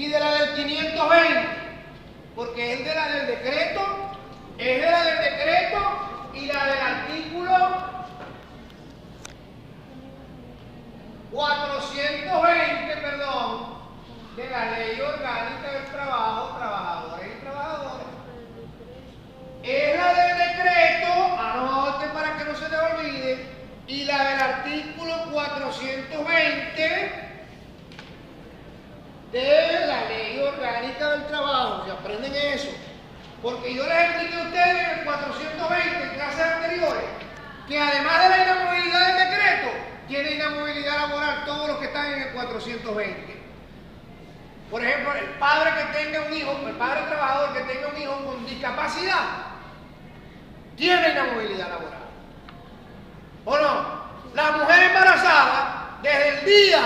y de la del 520, porque es de la del decreto, es de la del decreto y la del artículo 420, perdón, de la Ley Orgánica del Trabajo, Trabajadores y Trabajadoras. Es la del decreto, anote para que no se te olvide, y la del artículo 420 de la Ley Orgánica del Trabajo. ¿Se aprenden eso? Porque yo les expliqué a ustedes en el 420, en clases anteriores, que además de la inamovilidad del decreto, tiene inamovilidad laboral todos los que están en el 420. Por ejemplo, el padre que tenga un hijo, el padre trabajador que tenga un hijo con discapacidad, tiene inamovilidad laboral. ¿O no? La mujer embarazada, desde el día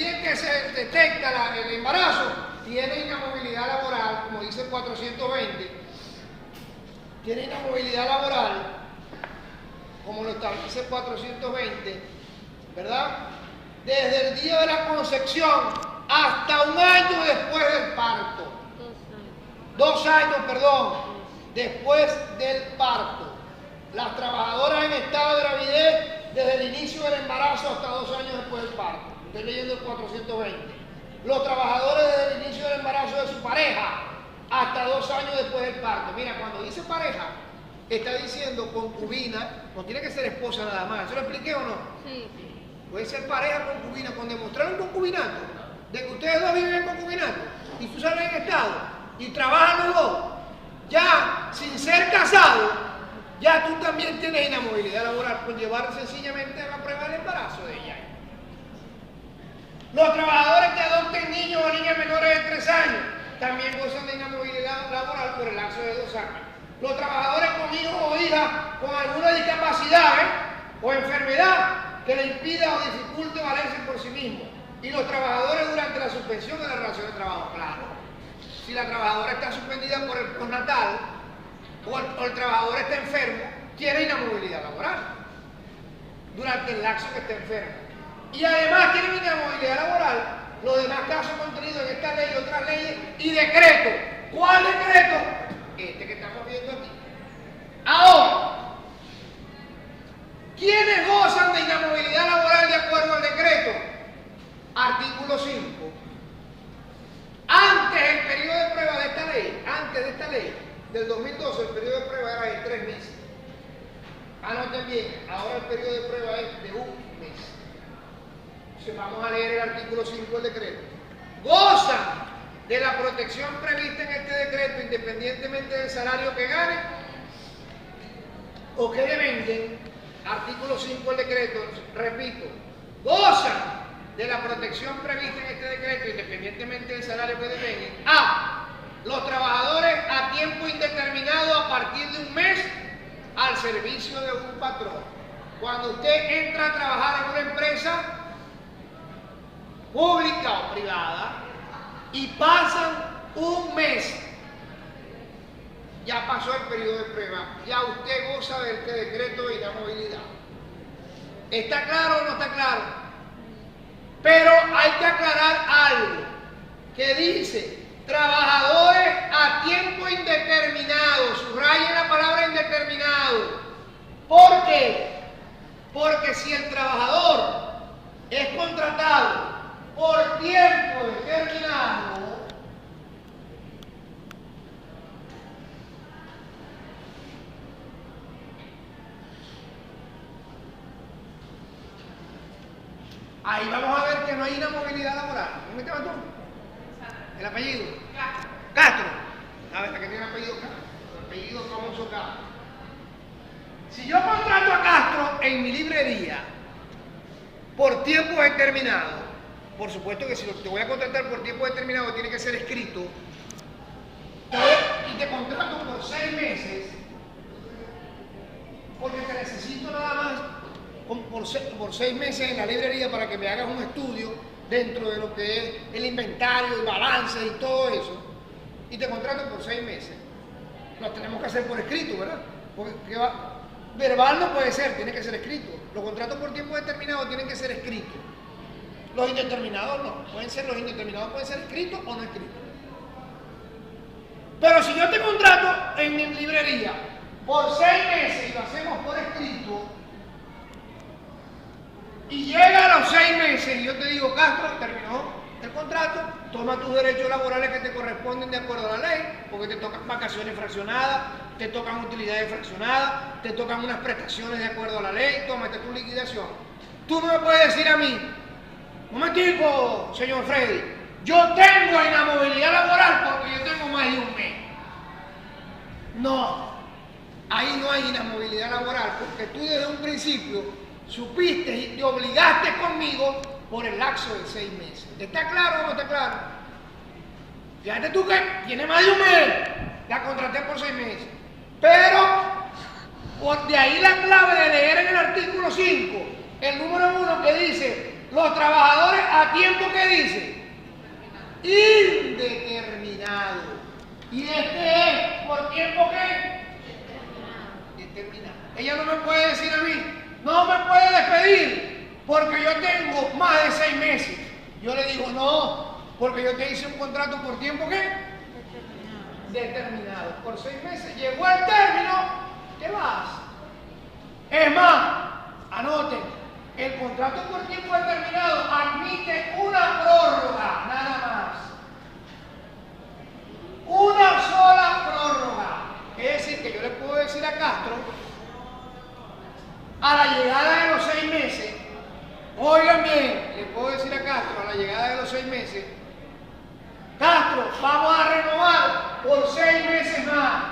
en que se detecta el embarazo, tiene inamovilidad laboral, como dice el 420, tiene inamovilidad laboral, como lo establece el 420, ¿verdad? Desde el día de la concepción hasta un año después del parto. 2 años, perdón, después del parto. Las trabajadoras en estado de gravidez desde el inicio del embarazo hasta 2 años después del parto. Estoy leyendo el 420. Los trabajadores desde el inicio del embarazo de su pareja hasta 2 años después del parto. Mira, cuando dice pareja, está diciendo concubina, no tiene que ser esposa nada más. ¿Eso lo expliqué o no? Sí. Puede ser pareja concubina, con demostrar un concubinato, de que ustedes dos viven en concubinato y tú sales en estado y trabajan los dos, ya sin ser casados, ya tú también tienes inamovilidad laboral por llevar sencillamente a la prueba del embarazo de ella. Los trabajadores que adopten niños o niñas menores de 3 años también gozan de inamovilidad laboral por el lapso de 2 años. Los trabajadores con hijos o hijas con alguna discapacidad o enfermedad que le impida o dificulte valerse por sí mismos. Y los trabajadores durante la suspensión de la relación de trabajo, claro. Si la trabajadora está suspendida por el postnatal o el trabajador está enfermo, tiene inamovilidad laboral durante el lapso que esté enfermo. Y además tienen inamovilidad laboral los demás casos contenidos en esta ley y otras leyes y decretos. ¿Cuál decreto? Este que estamos viendo aquí. Ahora, ¿quiénes gozan de inamovilidad laboral de acuerdo al decreto? Artículo 5. Antes el periodo de prueba de esta ley, antes de esta ley, del 2012, el periodo de prueba era de 3 meses. Anoten bien, ahora el periodo de prueba es de 1 mes. Entonces vamos a leer el artículo 5 del decreto. Gozan de la protección prevista en este decreto independientemente del salario que ganen o que devenguen. Artículo 5 del decreto, repito, gozan de la protección prevista en este decreto independientemente del salario que devenguen. A. Los trabajadores a tiempo indeterminado a partir de 1 mes al servicio de un patrón. Cuando usted entra a trabajar en una empresa pública o privada y pasan 1 mes, ya pasó el periodo de prueba, ya usted goza de este decreto de inamovilidad. ¿Está claro o no está claro? Pero hay que aclarar algo que dice trabajadores a tiempo indeterminado, subrayen la palabra indeterminado. ¿Por qué? Porque si el trabajador es contratado por tiempo determinado, ahí vamos a ver que no hay inamovilidad laboral. ¿Cómo te llamas tú? ¿El apellido? Castro. Castro. A ver, que tiene apellido Castro. El apellido famoso Castro. Si yo contrato a Castro en mi librería por tiempo determinado, por supuesto que si te voy a contratar por tiempo determinado tiene que ser escrito, y te contrato por 6 meses, porque te necesito nada más por 6 meses en la librería para que me hagas un estudio dentro de lo que es el inventario, el balance y todo eso, y te contrato por 6 meses. Lo tenemos que hacer por escrito, ¿verdad? Porque Verbal no puede ser, tiene que ser escrito. Los contratos por tiempo determinado tienen que ser escritos. Los indeterminados no. Los indeterminados pueden ser escritos o no escritos. Pero si yo te contrato en mi librería por 6 meses y lo hacemos por escrito, y llega a los 6 meses y yo te digo, Castro, terminó el contrato, toma tus derechos laborales que te corresponden de acuerdo a la ley, porque te tocan vacaciones fraccionadas, te tocan utilidades fraccionadas, te tocan unas prestaciones de acuerdo a la ley, tómate tu liquidación. Tú no me puedes decir a mí, un momentico, señor Freddy, yo tengo inamovilidad laboral porque yo tengo más de un mes. No, ahí no hay inamovilidad laboral, porque tú desde un principio supiste y te obligaste conmigo por el lapso de 6 meses. ¿Está claro o no está claro? Fíjate tú que tiene más de un mes, la contraté por 6 meses. Pero, de ahí la clave de leer en el artículo 5, el número 1 que dice, los trabajadores a tiempo que dice, indeterminado. Y este es, ¿por tiempo qué? Determinado. Ella no me puede decir a mí, no me puede despedir porque yo tengo más de 6 meses. Yo le digo, no, porque yo te hice un contrato por tiempo ¿qué? Determinado. Por 6 meses. Llegó el término, te vas. Es más, anoten, el contrato por tiempo determinado admite una prórroga, nada más. Una sola prórroga. Es decir, que yo le puedo decir a Castro, a la llegada de los 6 meses, oigan bien, le puedo decir a Castro, a la llegada de los 6 meses, Castro, vamos a renovar por 6 meses más.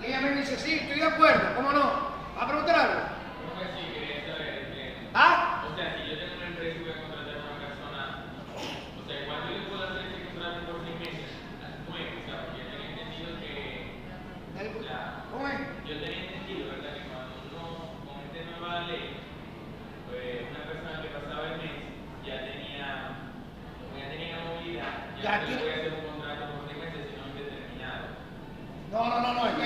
Y ella me dice, sí, estoy de acuerdo, ¿cómo no? ¿Va a preguntar algo? ¿Cómo que sí? Quería saber. ¿Ah? O sea, si yo tengo una empresa y voy a contratar a una persona, o sea, ¿cuánto yo puedo hacer ese contrato por 6 meses? Nuevo, o sea, porque yo tenía entendido que. ¿Cómo es? Yo tenía entendido, ¿verdad? Que cuando uno comete nueva ley, pues una persona que pasaba el mes ya tenía la movilidad, ya no le voy a hacer un contrato por 6 meses, sino indeterminado. No, es que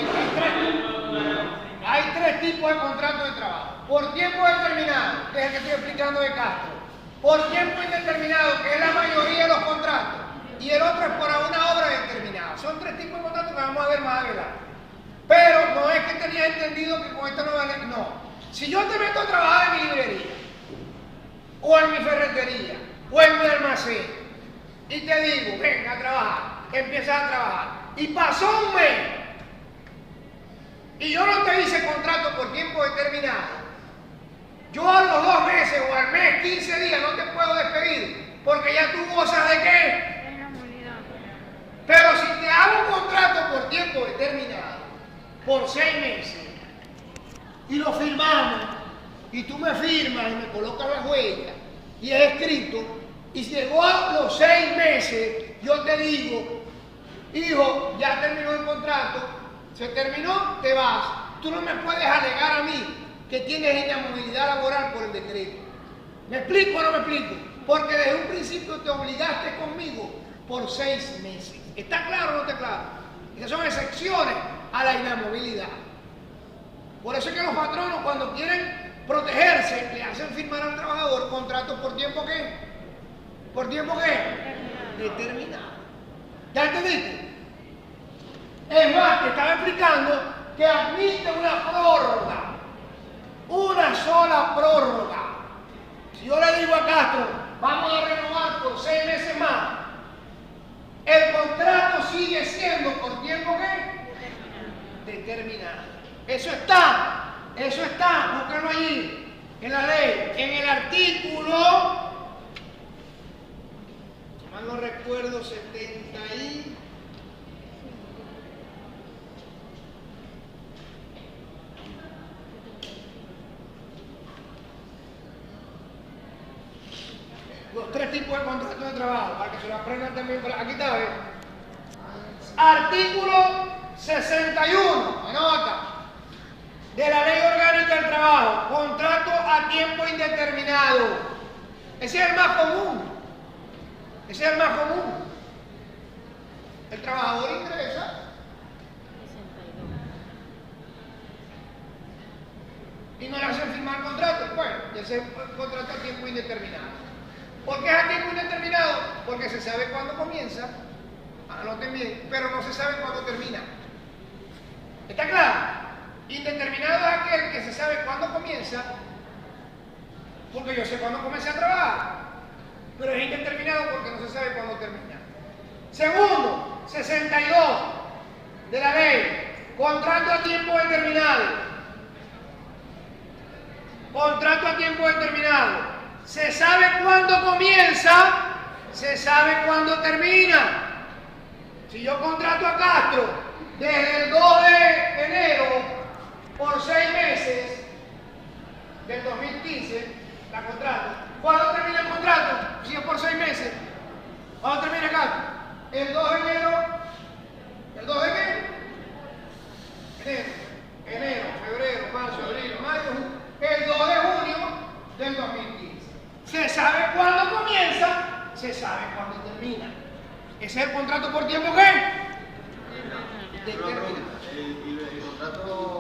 hay 3 tipos de contratos de trabajo. Por tiempo determinado, que es el que estoy explicando de Castro. Por tiempo indeterminado, que es la mayoría de los contratos. Y el otro es por una obra determinada. Son 3 tipos de contratos que vamos a ver más adelante. Pero no es que tenía entendido que con esta nueva ley, no. Si yo te meto a trabajar en mi librería, o en mi ferretería, o en mi almacén, y te digo, venga a trabajar, empiezas a trabajar, y pasó un mes, y yo no te hice contrato por tiempo determinado, yo a los 2 meses o al mes, 15 días, no te puedo despedir, porque ya tú gozas de qué. Pero si te hago un contrato por tiempo determinado, por 6 meses, y lo firmamos, y tú me firmas y me colocas la huella, y es escrito, y si llegó a los 6 meses, yo te digo, hijo, ya terminó el contrato, se terminó, te vas. Tú no me puedes alegar a mí que tienes inamovilidad laboral por el decreto. ¿Me explico o no me explico? Porque desde un principio te obligaste conmigo por 6 meses. ¿Está claro o no está claro? Esas son excepciones a la inamovilidad. Por eso es que los patronos, cuando quieren protegerse, le hacen firmar al trabajador contratos por tiempo ¿qué? ¿Por tiempo qué? Determinado. ¿Ya entendiste? Es más, te estaba explicando que admite una prórroga. Una sola prórroga. Si yo le digo a Castro, vamos a renovar por 6 meses más, el contrato sigue siendo por tiempo ¿qué? Determinado. Eso está, búscalo allí, en la ley, en el artículo, si mal no recuerdo, 70 y... Los 3 tipos de contratos de trabajo, para que se lo aprendan también. Aquí está, ¿ves? Artículo 61, anota, de la Ley Orgánica del Trabajo, contrato a tiempo indeterminado. Ese es el más común. El trabajador ingresa y no le hacen firmar contrato. Bueno, ese es un contrato a tiempo indeterminado. ¿Por qué es a tiempo indeterminado? Porque se sabe cuándo comienza, anoten bien, pero no se sabe cuándo termina. ¿Está claro? Indeterminado es aquel que se sabe cuándo comienza, porque yo sé cuándo comencé a trabajar, pero es indeterminado porque no se sabe cuándo termina. Segundo, 62 de la ley, contrato a tiempo determinado. Contrato a tiempo determinado. Se sabe cuándo comienza, se sabe cuándo termina. Si yo contrato a Castro desde el 2 de enero por 6 meses del 2015, la contrato. ¿Cuándo termina el contrato? Si es por 6 meses. ¿Cuándo termina Castro? El 2 de enero. ¿El 2 de qué? Enero, febrero, marzo, abril, mayo, junio. El 2 de junio del 2015. Se sabe cuándo comienza, se sabe cuándo termina. ¿Ese es el contrato por tiempo qué? Determinado. ¿Y el contrato